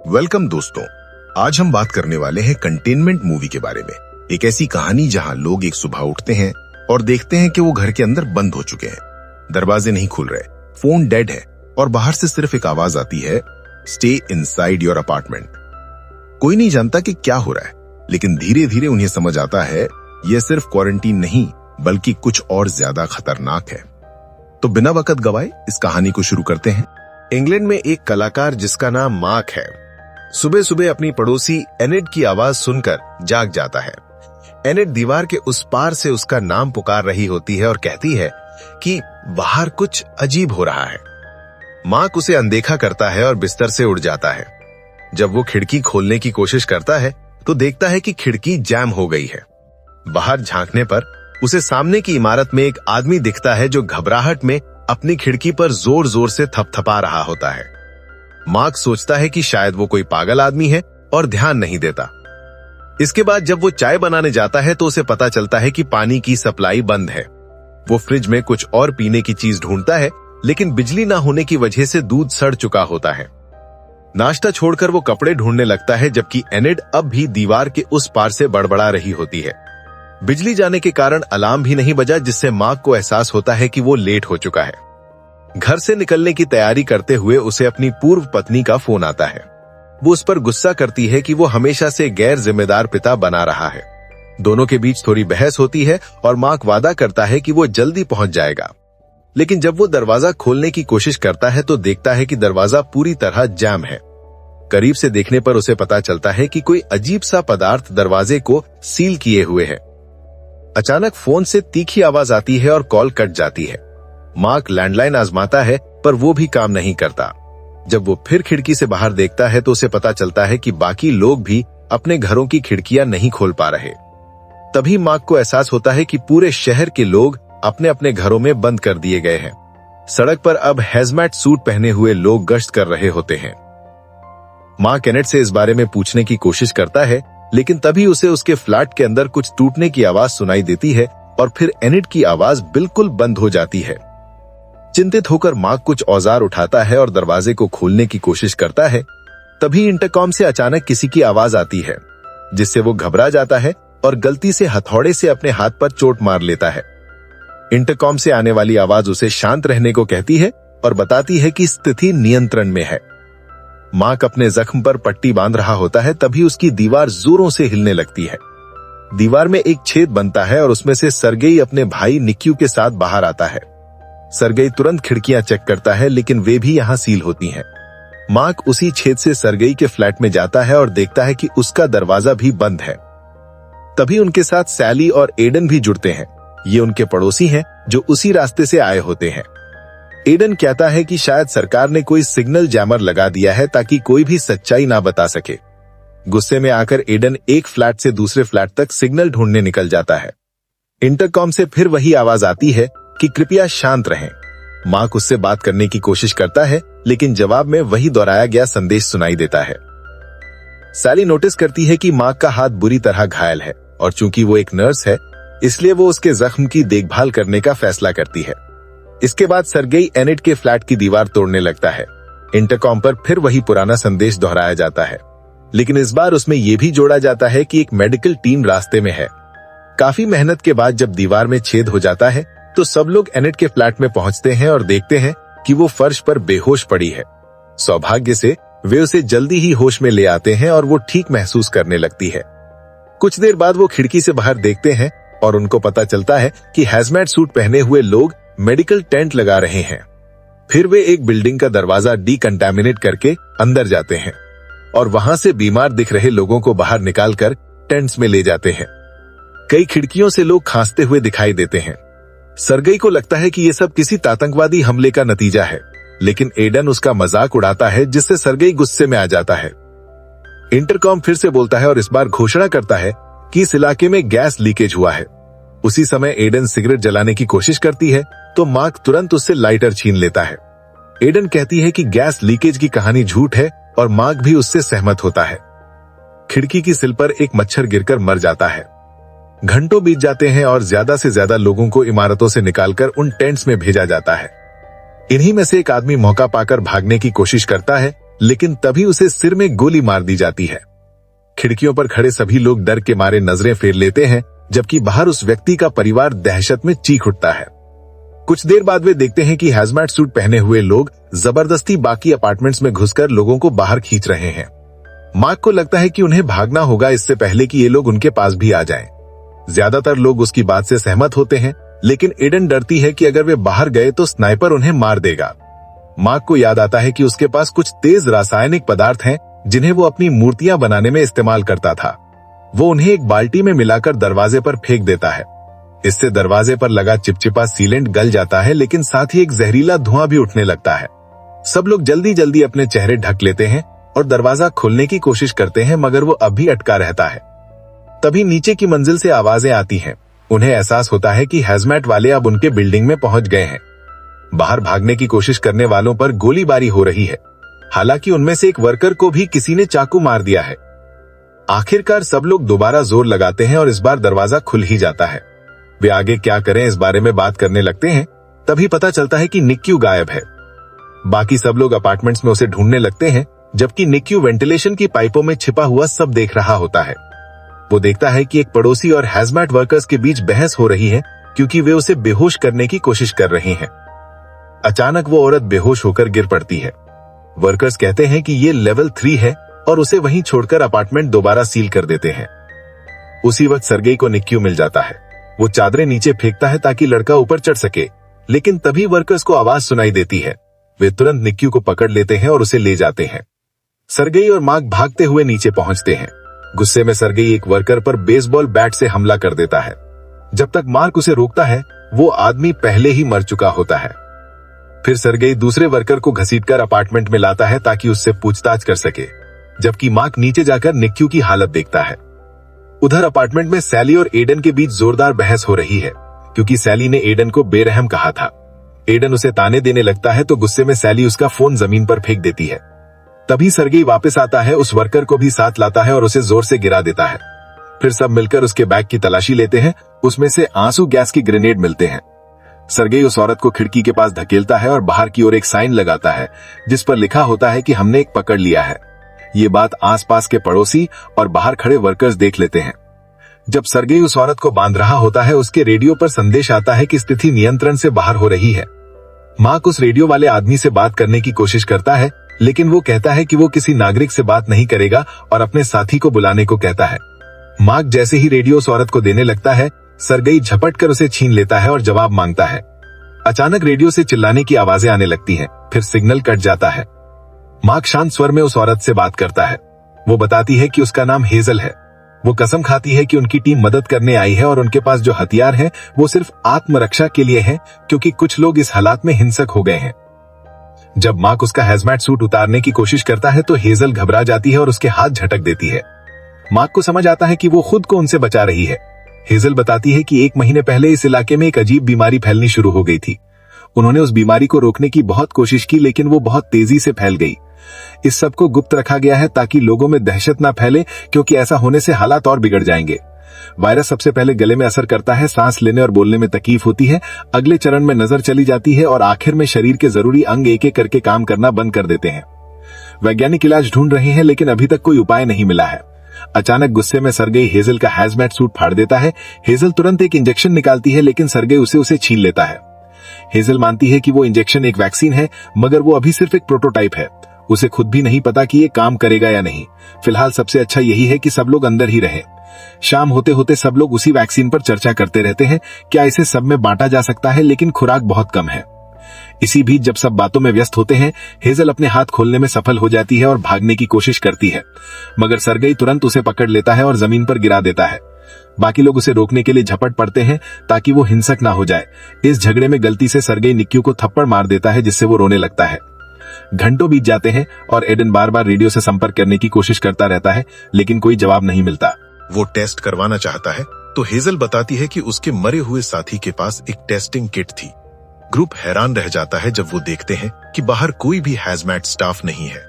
Welcome दोस्तों, आज हम बात करने वाले हैं कंटेनमेंट मूवी के बारे में। एक ऐसी कहानी जहां लोग एक सुबह उठते हैं और देखते हैं कि वो घर के अंदर बंद हो चुके हैं। दरवाजे नहीं खुल रहे, फोन डेड है और बाहर से सिर्फ एक आवाज आती है, स्टे इनसाइड योर अपार्टमेंट। कोई नहीं जानता कि क्या हो रहा है, लेकिन धीरे धीरे उन्हें समझ आता है यह सिर्फ क्वारंटीन नहीं बल्कि कुछ और ज्यादा खतरनाक है। तो बिना वक्त गवाए इस कहानी को शुरू करते हैं। इंग्लैंड में एक कलाकार जिसका नाम मार्क है, सुबह सुबह अपनी पड़ोसी एनिड की आवाज सुनकर जाग जाता है। एनिड दीवार के उस पार से उसका नाम पुकार रही होती है और कहती है कि बाहर कुछ अजीब हो रहा है। मार्क उसे अनदेखा करता है और बिस्तर से उठ जाता है। जब वो खिड़की खोलने की कोशिश करता है तो देखता है कि खिड़की जैम हो गई है। बाहर झांकने पर उसे सामने की इमारत में एक आदमी दिखता है जो घबराहट में अपनी खिड़की पर जोर जोर से थपथपा रहा होता है। मार्क सोचता है कि शायद वो कोई पागल आदमी है और ध्यान नहीं देता। इसके बाद जब वो चाय बनाने जाता है तो उसे पता चलता है कि पानी की सप्लाई बंद है। वो फ्रिज में कुछ और पीने की चीज ढूंढता है, लेकिन बिजली ना होने की वजह से दूध सड़ चुका होता है। नाश्ता छोड़कर वो कपड़े ढूंढने लगता है, जबकि एनिड अब भी दीवार के उस पार से बड़बड़ा रही होती है। बिजली जाने के कारण अलार्म भी नहीं बजा, जिससे मार्क को एहसास होता है कि वो लेट हो चुका है। घर से निकलने की तैयारी करते हुए उसे अपनी पूर्व पत्नी का फोन आता है। वो उस पर गुस्सा करती है कि वो हमेशा से गैर जिम्मेदार पिता बना रहा है। दोनों के बीच थोड़ी बहस होती है और मार्क वादा करता है कि वो जल्दी पहुंच जाएगा। लेकिन जब वो दरवाजा खोलने की कोशिश करता है तो देखता है कि दरवाजा पूरी तरह जाम है। करीब से देखने पर उसे पता चलता है कि कोई अजीब सा पदार्थ दरवाजे को सील किए हुए है। अचानक फोन से तीखी आवाज आती है और कॉल कट जाती है। मार्क लैंडलाइन आजमाता है पर वो भी काम नहीं करता। जब वो फिर खिड़की से बाहर देखता है तो उसे पता चलता है कि बाकी लोग भी अपने घरों की खिड़कियां नहीं खोल पा रहे। तभी मार्क को एहसास होता है कि पूरे शहर के लोग अपने अपने घरों में बंद कर दिए गए हैं। सड़क पर अब हैजमैट सूट पहने हुए लोग गश्त कर रहे होते हैं। मार्क एनिड से इस बारे में पूछने की कोशिश करता है, लेकिन तभी उसे उसके फ्लैट के अंदर कुछ टूटने की आवाज सुनाई देती है और फिर एनिड की आवाज बिल्कुल बंद हो जाती है। चिंतित होकर मार्क कुछ औजार उठाता है और दरवाजे को खोलने की कोशिश करता है। तभी इंटरकॉम से अचानक किसी की आवाज आती है, जिससे वो घबरा जाता है और गलती से हथौड़े से अपने हाथ पर चोट मार लेता है। इंटरकॉम से आने वाली आवाज उसे शांत रहने को कहती है और बताती है कि स्थिति नियंत्रण में है। मार्क अपने जख्म पर पट्टी बांध रहा होता है, तभी उसकी दीवार जोरों से हिलने लगती है। दीवार में एक छेद बनता है और उसमें से सर्गेई अपने भाई निक्यू के साथ बाहर आता है। सर्गेई तुरंत खिड़कियां चेक करता है, लेकिन वे भी यहां सील होती हैं। मार्क उसी छेद से सर्गेई के फ्लैट में जाता है और देखता है कि उसका दरवाजा भी बंद है। तभी उनके साथ सैली और एडन भी जुड़ते हैं। ये उनके पड़ोसी हैं जो उसी रास्ते से आए होते हैं। एडन कहता है कि शायद सरकार ने कोई सिग्नल जैमर लगा दिया है ताकि कोई भी सच्चाई ना बता सके। गुस्से में आकर एडन एक फ्लैट से दूसरे फ्लैट तक सिग्नल ढूंढने निकल जाता है। इंटरकॉम से फिर वही आवाज आती है कि कृपया शांत रहें। मार्क उससे बात करने की कोशिश करता है, लेकिन जवाब में वही दोहराया गया संदेश सुनाई देता है। सैली नोटिस करती है कि मार्क का हाथ बुरी तरह घायल है और चूंकि वो एक नर्स है, इसलिए वो उसके जख्म की देखभाल करने का फैसला करती है। इसके बाद सर्गेई एनिड के फ्लैट की दीवार तोड़ने लगता है। इंटरकॉम पर फिर वही पुराना संदेश दोहराया जाता है, लेकिन इस बार उसमें यह भी जोड़ा जाता है कि एक मेडिकल टीम रास्ते में है। काफी मेहनत के बाद जब दीवार में छेद हो जाता है तो सब लोग एनिड के फ्लैट में पहुंचते हैं और देखते हैं कि वो फर्श पर बेहोश पड़ी है। सौभाग्य से वे उसे जल्दी ही होश में ले आते हैं और वो ठीक महसूस करने लगती है। कुछ देर बाद वो खिड़की से बाहर देखते हैं और उनको पता चलता है कि हैजमैट सूट पहने हुए लोग मेडिकल टेंट लगा रहे हैं। फिर वे एक बिल्डिंग का दरवाजा डीकंटामिनेट करके अंदर जाते हैं और वहां से बीमार दिख रहे लोगों को बाहर निकालकर टेंट्स में ले जाते हैं। कई खिड़कियों से लोग खांसते हुए दिखाई देते हैं। सर्गेई को लगता है कि ये सब किसी आतंकवादी हमले का नतीजा है, लेकिन एडन उसका मजाक उड़ाता है, जिससे सर्गेई गुस्से में आ जाता है। इंटरकॉम फिर से बोलता है और इस बार घोषणा करता है कि इस इलाके में गैस लीकेज हुआ है। उसी समय एडन सिगरेट जलाने की कोशिश करती है तो मार्क तुरंत उससे लाइटर छीन लेता है। एडन कहती है कि गैस लीकेज की कहानी झूठ है और मार्क भी उससे सहमत होता है। खिड़की की सिल पर एक मच्छर गिरकर मर जाता है। घंटों बीत जाते हैं और ज्यादा से ज्यादा लोगों को इमारतों से निकालकर उन टेंट्स में भेजा जाता है। इन्हीं में से एक आदमी मौका पाकर भागने की कोशिश करता है, लेकिन तभी उसे सिर में गोली मार दी जाती है। खिड़कियों पर खड़े सभी लोग डर के मारे नजरें फेर लेते हैं, जबकि बाहर उस व्यक्ति का परिवार दहशत में चीख उठता है। कुछ देर बाद वे देखते हैं कि हैजमैट सूट पहने हुए लोग जबरदस्ती बाकी अपार्टमेंट्स में घुसकर लोगों को बाहर खींच रहे हैं। मार्क को लगता है कि उन्हें भागना होगा इससे पहले कि ये लोग उनके पास भी आ जाएं। ज्यादातर लोग उसकी बात से सहमत होते हैं, लेकिन एडन डरती है कि अगर वे बाहर गए तो स्नाइपर उन्हें मार देगा। मार्क को याद आता है कि उसके पास कुछ तेज रासायनिक पदार्थ हैं जिन्हें वो अपनी मूर्तियां बनाने में इस्तेमाल करता था। वो उन्हें एक बाल्टी में मिलाकर दरवाजे पर फेंक देता है। इससे दरवाजे पर लगा चिपचिपा सीलेंट गल जाता है, लेकिन साथ ही एक जहरीला धुआं भी उठने लगता है। सब लोग जल्दी जल्दी अपने चेहरे ढक लेते हैं और दरवाजा खोलने की कोशिश करते हैं, मगर वो अब भी अटका रहता है। तभी नीचे की मंजिल से आवाजें आती हैं। उन्हें एहसास होता है कि हैजमैट वाले अब उनके बिल्डिंग में पहुंच गए हैं। बाहर भागने की कोशिश करने वालों पर गोलीबारी हो रही है। हालांकि उनमें से एक वर्कर को भी किसी ने चाकू मार दिया है। आखिरकार सब लोग दोबारा जोर लगाते हैं और इस बार दरवाजा खुल ही जाता है। वे आगे क्या करें इस बारे में बात करने लगते हैं। तभी पता चलता है कि निक्यू गायब है। बाकी सब लोग अपार्टमेंट्स में उसे ढूंढने लगते हैं, जबकि निक्यू वेंटिलेशन की पाइपों में छिपा हुआ सब देख रहा होता है। वो देखता है कि एक पड़ोसी और हैजमैट वर्कर्स के बीच बहस हो रही है, क्योंकि वे उसे बेहोश करने की कोशिश कर रहे हैं। अचानक वो औरत बेहोश होकर गिर पड़ती है। वर्कर्स कहते हैं कि ये लेवल 3 है और उसे वहीं छोड़कर अपार्टमेंट दोबारा सील कर देते हैं। उसी वक्त सर्गेई को निक्यू मिल जाता है। वो चादरें नीचे फेंकता है ताकि लड़का ऊपर चढ़ सके, लेकिन तभी वर्कर्स को आवाज सुनाई देती है। वे तुरंत निक्यू को पकड़ लेते हैं और उसे ले जाते हैं। सर्गेई और मार्क भागते हुए नीचे पहुंचते हैं। गुस्से में सर्गेई एक वर्कर पर बेसबॉल बैट से हमला कर देता है। जब तक मार्क उसे रोकता है, वो आदमी पहले ही मर चुका होता है। फिर सर्गेई दूसरे वर्कर को घसीटकर अपार्टमेंट में लाता है ताकि उससे पूछताछ कर सके, जबकि मार्क नीचे जाकर निक्यू की हालत देखता है। उधर अपार्टमेंट में सैली और एडन के बीच जोरदार बहस हो रही है, क्योंकि सैली ने एडन को बेरहम कहा था। एडन उसे ताने देने लगता है तो गुस्से में सैली उसका फोन जमीन पर फेंक देती है। तभी सर्गेई वापस आता है, उस वर्कर को भी साथ लाता है और उसे जोर से गिरा देता है। फिर सब मिलकर उसके बैग की तलाशी लेते हैं। उसमें से आंसू गैस की ग्रेनेड मिलते हैं। सर्गेई उस औरत को खिड़की के पास धकेलता है और बाहर की ओर एक साइन लगाता है, जिस पर लिखा होता है कि हमने एक पकड़ लिया है। ये बात आसपास के पड़ोसी और बाहर खड़े वर्कर्स देख लेते हैं। जब सर्गेई उस औरत को बांध रहा होता है, उसके रेडियो पर संदेश आता है कि स्थिति नियंत्रण से बाहर हो रही है। मार्क उस रेडियो वाले आदमी से बात करने की कोशिश करता है, लेकिन वो कहता है कि वो किसी नागरिक से बात नहीं करेगा और अपने साथी को बुलाने को कहता है। मार्क जैसे ही रेडियो उस औरत को देने लगता है, सर्गेई झपट कर उसे छीन लेता है और जवाब मांगता है। अचानक रेडियो से चिल्लाने की आवाजें आने लगती हैं, फिर सिग्नल कट जाता है। मार्क शांत स्वर में उस औरत से बात करता है। वो बताती है कि उसका नाम हेजल है। वो कसम खाती है कि उनकी टीम मदद करने आई है और उनके पास जो हथियार है वो सिर्फ आत्मरक्षा के लिए है, क्योंकि कुछ लोग इस हालात में हिंसक हो गए हैं। जब मार्क उसका हैजमैट सूट उतारने की कोशिश करता है तो हेजल घबरा जाती है और उसके हाथ झटक देती है। मार्क को समझ आता है कि वो खुद को उनसे बचा रही है। हेजल बताती है कि 1 महीने पहले इस इलाके में एक अजीब बीमारी फैलनी शुरू हो गई थी। उन्होंने उस बीमारी को रोकने की बहुत कोशिश की, लेकिन वो बहुत तेजी से फैल गई। इस सब को गुप्त रखा गया है ताकि लोगों में दहशत ना फैले, क्योंकि ऐसा होने से हालात और बिगड़ जाएंगे। वायरस सबसे पहले गले में असर करता है, सांस लेने और बोलने में तकलीफ होती है। अगले चरण में नजर चली जाती है और आखिर में शरीर के जरूरी अंग एक एक करके काम करना बंद कर देते हैं। वैज्ञानिक इलाज ढूंढ रहे हैं, लेकिन अभी तक कोई उपाय नहीं मिला है। अचानक गुस्से में सर्गेई हेजल का हैजमैट सूट फाड़ देता है। हेजल तुरंत एक इंजेक्शन निकालती है, लेकिन सर्गेई उसे छीन लेता है। हेजल मानती है कि वो इंजेक्शन एक वैक्सीन है, मगर वो अभी सिर्फ एक प्रोटोटाइप है। उसे खुद भी नहीं पता कि ये काम करेगा या नहीं। फिलहाल सबसे अच्छा यही है कि सब लोग अंदर ही रहें। शाम होते होते सब लोग उसी वैक्सीन पर चर्चा करते रहते हैं। क्या इसे सब में बांटा जा सकता है, लेकिन खुराक बहुत कम है। इसी बीच जब सब बातों में व्यस्त होते हैं, हेजल अपने हाथ खोलने में सफल हो जाती है और भागने की कोशिश करती है, मगर सर्गेई तुरंत उसे पकड़ लेता है और जमीन पर गिरा देता है। बाकी लोग उसे रोकने के लिए झपट पड़ते हैं ताकि वो हिंसक ना हो जाए। इस झगड़े में गलती से सर्गेई निक्यू को थप्पड़ मार देता है, जिससे वो रोने लगता है। घंटों बीत जाते हैं और एडन बार बार रेडियो से संपर्क करने की कोशिश करता रहता है, लेकिन कोई जवाब नहीं मिलता। वो टेस्ट करवाना चाहता है तो हेजल बताती है कि उसके मरे हुए साथी के पास एक टेस्टिंग किट थी। ग्रुप हैरान रह जाता है जब वो देखते हैं कि बाहर कोई भी हैजमैट स्टाफ नहीं है।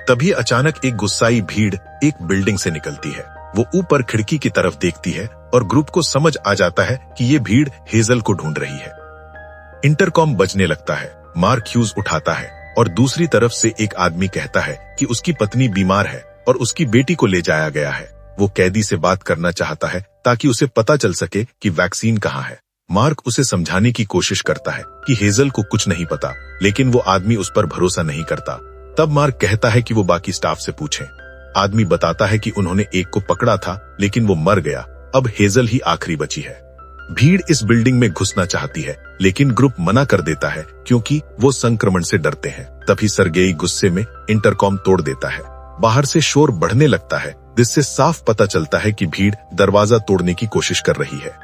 तभी अचानक एक गुस्साई भीड़ एक बिल्डिंग से निकलती है। वो ऊपर खिड़की की तरफ देखती है और ग्रुप को समझ आ जाता है कि ये भीड़ हेजल को ढूंढ रही है। इंटरकॉम बजने लगता है। मार्क ह्यूज उठाता है और दूसरी तरफ से एक आदमी कहता है कि उसकी पत्नी बीमार है और उसकी बेटी को ले जाया गया है। वो कैदी से बात करना चाहता है ताकि उसे पता चल सके कि वैक्सीन कहाँ है। मार्क उसे समझाने की कोशिश करता है कि हेजल को कुछ नहीं पता, लेकिन वो आदमी उस पर भरोसा नहीं करता। तब मार्क कहता है कि वो बाकी स्टाफ से पूछें। आदमी बताता है कि उन्होंने एक को पकड़ा था, लेकिन वो मर गया। अब हेजल ही आखिरी बची है। भीड़ इस बिल्डिंग में घुसना चाहती है, लेकिन ग्रुप मना कर देता है क्योंकि वो संक्रमण से डरते हैं। तभी सर्गेई गुस्से में इंटरकॉम तोड़ देता है। बाहर से शोर बढ़ने लगता है, जिससे साफ पता चलता है कि भीड़ दरवाजा तोड़ने की कोशिश कर रही है।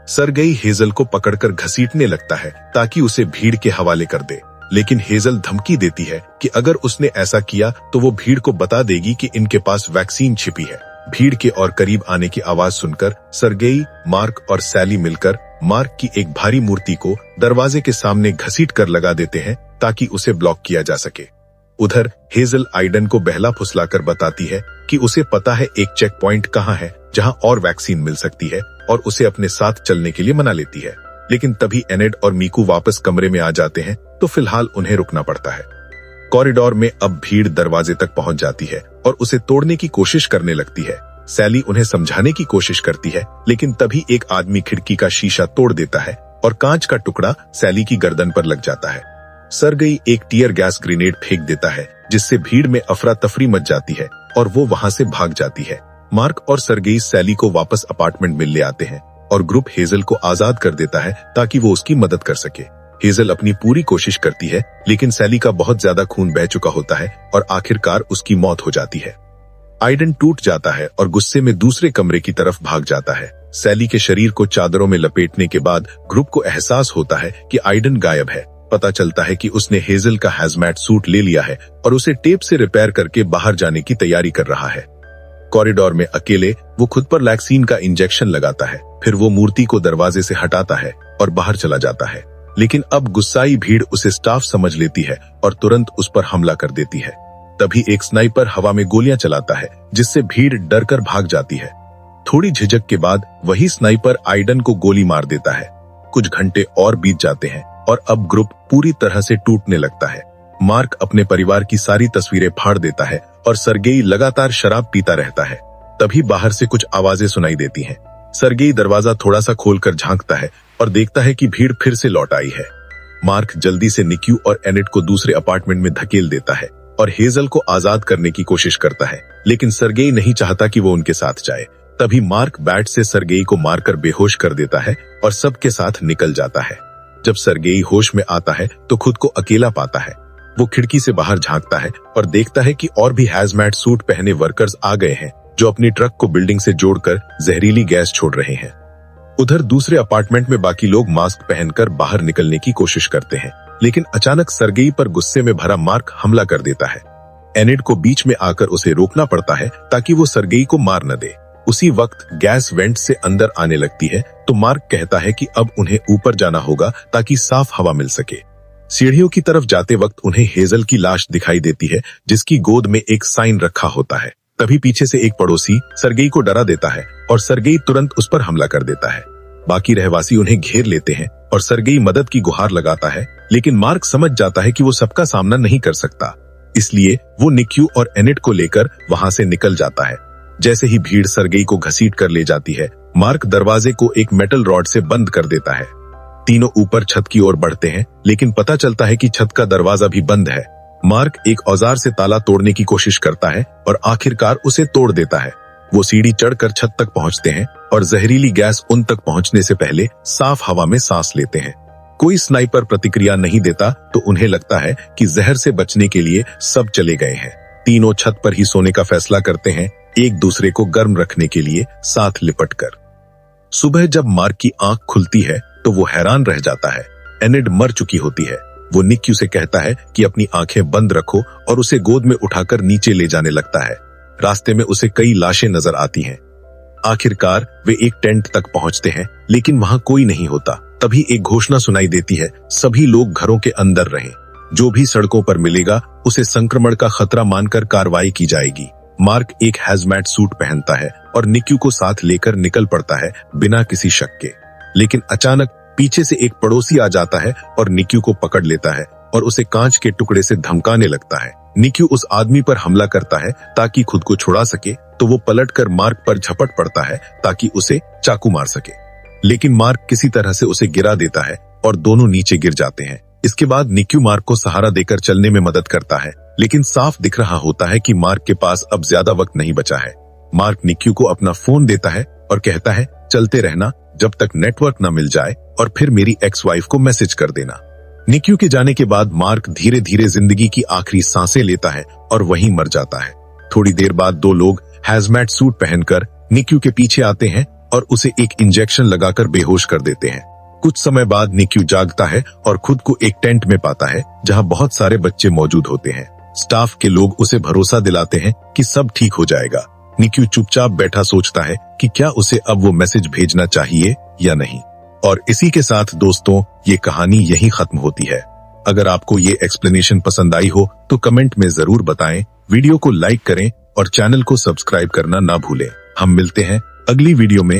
सर्गेई हेजल को पकड़कर घसीटने लगता है ताकि उसे भीड़ के हवाले कर दे, लेकिन हेजल धमकी देती है कि अगर उसने ऐसा किया तो वो भीड़ को बता देगी कि इनके पास वैक्सीन छिपी है। भीड़ के और करीब आने की आवाज सुनकर सर्गेई, मार्क और सैली मिलकर मार्क की एक भारी मूर्ति को दरवाजे के सामने घसीट कर लगा देते हैं ताकि उसे ब्लॉक किया जा सके। उधर हेजल आइडन को बहला फुसलाकर बताती है कि उसे पता है एक चेक पॉइंट कहाँ है जहां और वैक्सीन मिल सकती है, और उसे अपने साथ चलने के लिए मना लेती है। लेकिन तभी एनेड और मीकू वापस कमरे में आ जाते हैं, तो फिलहाल उन्हें रुकना पड़ता है। कॉरिडोर में अब भीड़ दरवाजे तक पहुंच जाती है और उसे तोड़ने की कोशिश करने लगती है। सैली उन्हें समझाने की कोशिश करती है, लेकिन तभी एक आदमी खिड़की का शीशा तोड़ देता है और कांच का टुकड़ा सैली की गर्दन पर लग जाता है। सर्गेई एक टीयर गैस ग्रेनेड फेंक देता है, जिससे भीड़ में अफरा तफरी मच जाती है और वो वहां से भाग जाती है। मार्क और सर्गेई सैली को वापस अपार्टमेंट में ले आते हैं और ग्रुप हेजल को आजाद कर देता है ताकि वो उसकी मदद कर सके। हेजल अपनी पूरी कोशिश करती है, लेकिन सैली का बहुत ज्यादा खून बह चुका होता है और आखिरकार उसकी मौत हो जाती है। आइडन टूट जाता है और गुस्से में दूसरे कमरे की तरफ भाग जाता है। सैली के शरीर को चादरों में लपेटने के बाद ग्रुप को एहसास होता है कि आइडन गायब है। पता चलता है कि उसने हेजल का हैजमैट सूट ले लिया है और उसे टेप से रिपेयर करके बाहर जाने की तैयारी कर रहा है। कॉरिडोर में अकेले वो खुद पर वैक्सीन का इंजेक्शन लगाता है। फिर वो मूर्ति को दरवाजे से हटाता है और बाहर चला जाता है, लेकिन अब गुस्साई भीड़ उसे स्टाफ समझ लेती है और तुरंत उस पर हमला कर देती है। तभी एक स्नाइपर हवा में गोलियां चलाता है, जिससे भीड़ डरकर भाग जाती है। थोड़ी झिझक के बाद वही स्नाइपर आइडन को गोली मार देता है। कुछ घंटे और बीत जाते हैं और अब ग्रुप पूरी तरह से टूटने लगता है। मार्क अपने परिवार की सारी तस्वीरें फाड़ देता है और सर्गेई लगातार शराब पीता रहता है। तभी बाहर से कुछ आवाजें सुनाई देती हैं। सर्गेई दरवाजा थोड़ा सा खोलकर झांकता है और देखता है कि भीड़ फिर से लौट आई है। मार्क जल्दी से निक्यू और एनेट को दूसरे अपार्टमेंट में धकेल देता है और हेजल को आजाद करने की कोशिश करता है, लेकिन सर्गेई नहीं चाहता कि वो उनके साथ जाए। तभी मार्क बैट से सर्गेई को मारकर बेहोश कर देता है और सबके साथ निकल जाता है। जब सर्गेई होश में आता है तो खुद को अकेला पाता है। वो खिड़की से बाहर झांकता है और देखता है कि और भी हैजमैट सूट पहने वर्कर्स आ गए हैं, जो अपनी ट्रक को बिल्डिंग से जोड़कर जहरीली गैस छोड़ रहे हैं। उधर दूसरे अपार्टमेंट में बाकी लोग मास्क पहनकर बाहर निकलने की कोशिश करते हैं, लेकिन अचानक सर्गेई पर गुस्से में भरा मार्क हमला कर देता है। एनेड को बीच में आकर उसे रोकना पड़ता है ताकि वो सर्गेई को मार न दे। उसी वक्त गैस वेंट से अंदर आने लगती है, तो मार्क कहता है कि अब उन्हें ऊपर जाना होगा ताकि साफ हवा मिल सके। सीढ़ियों की तरफ जाते वक्त उन्हें हेजल की लाश दिखाई देती है, जिसकी गोद में एक साइन रखा होता है। तभी पीछे से एक पड़ोसी सर्गेई को डरा देता है और सर्गेई तुरंत उस पर हमला कर देता है। बाकी रहवासी उन्हें घेर लेते हैं और सर्गेई मदद की गुहार लगाता है, लेकिन मार्क समझ जाता है कि वो सबका सामना नहीं कर सकता। इसलिए वो निक्यू और एनेट को लेकर वहां से निकल जाता है। जैसे ही भीड़ सर्गेई को घसीट कर ले जाती है, मार्क दरवाजे को एक मेटल रॉड से बंद कर देता है। तीनों ऊपर छत की ओर बढ़ते हैं, लेकिन पता चलता है कि छत का दरवाजा भी बंद है। मार्क एक औजार से ताला तोड़ने की कोशिश करता है और आखिरकार उसे तोड़ देता है। वो सीढ़ी चढ़कर छत तक पहुंचते हैं और जहरीली गैस उन तक पहुंचने से पहले साफ हवा में सांस लेते हैं। कोई स्नाइपर प्रतिक्रिया नहीं देता, तो उन्हें लगता है कि जहर से बचने के लिए सब चले गए हैं। तीनों छत पर ही सोने का फैसला करते हैं, एक दूसरे को गर्म रखने के लिए साथ लिपटकर। सुबह जब मार्क की आंख खुलती है तो वो हैरान रह जाता है। एनेड मर चुकी होती है। वो निक्यू से कहता है कि अपनी आंखें बंद रखो और उसे गोद में उठाकर नीचे ले जाने लगता है। रास्ते में उसे कई लाशें नजर आती हैं। आखिरकार वे एक टेंट तक पहुंचते हैं, लेकिन वहां कोई नहीं होता। तभी एक घोषणा सुनाई देती है, सभी लोग घरों के अंदर रहें। जो भी सड़कों पर मिलेगा उसे संक्रमण का खतरा मानकर कार्रवाई की जाएगी। मार्क एक हैजमैट सूट पहनता है और निक्यू को साथ लेकर निकल पड़ता है बिना किसी शक के। लेकिन अचानक पीछे से एक पड़ोसी आ जाता है और निक्यू को पकड़ लेता है और उसे कांच के टुकड़े से धमकाने लगता है। निक्यू उस आदमी पर हमला करता है ताकि खुद को छुड़ा सके, तो वो पलटकर मार्क पर झपट पड़ता है ताकि उसे चाकू मार सके, लेकिन मार्क किसी तरह से उसे गिरा देता है और दोनों नीचे गिर जाते हैं। इसके बाद निक्यू मार्क को सहारा देकर चलने में मदद करता है, लेकिन साफ दिख रहा होता है कि मार्क के पास अब ज्यादा वक्त नहीं बचा है। मार्क निक्यू को अपना फोन देता है और कहता है, चलते रहना जब तक नेटवर्क न मिल जाए, और फिर मेरी एक्स वाइफ को मैसेज कर देना। निक्यू के जाने के बाद मार्क धीरे धीरे जिंदगी की आखिरी सांसें लेता है और वहीं मर जाता है। थोड़ी देर बाद दो लोग हैजमैट सूट पहनकर निक्यू के पीछे आते हैं और उसे एक इंजेक्शन लगाकर बेहोश कर देते हैं। कुछ समय बाद निक्यू जागता है और खुद को एक टेंट में पाता है जहां बहुत सारे बच्चे मौजूद होते हैं। स्टाफ के लोग उसे भरोसा दिलाते हैं कि सब ठीक हो जाएगा। निक्यू चुपचाप बैठा सोचता है कि क्या उसे अब वो मैसेज भेजना चाहिए या नहीं। और इसी के साथ दोस्तों, ये कहानी यहीं खत्म होती है। अगर आपको ये एक्सप्लेनेशन पसंद आई हो तो कमेंट में जरूर बताएं, वीडियो को लाइक करें और चैनल को सब्सक्राइब करना ना भूलें। हम मिलते हैं अगली वीडियो में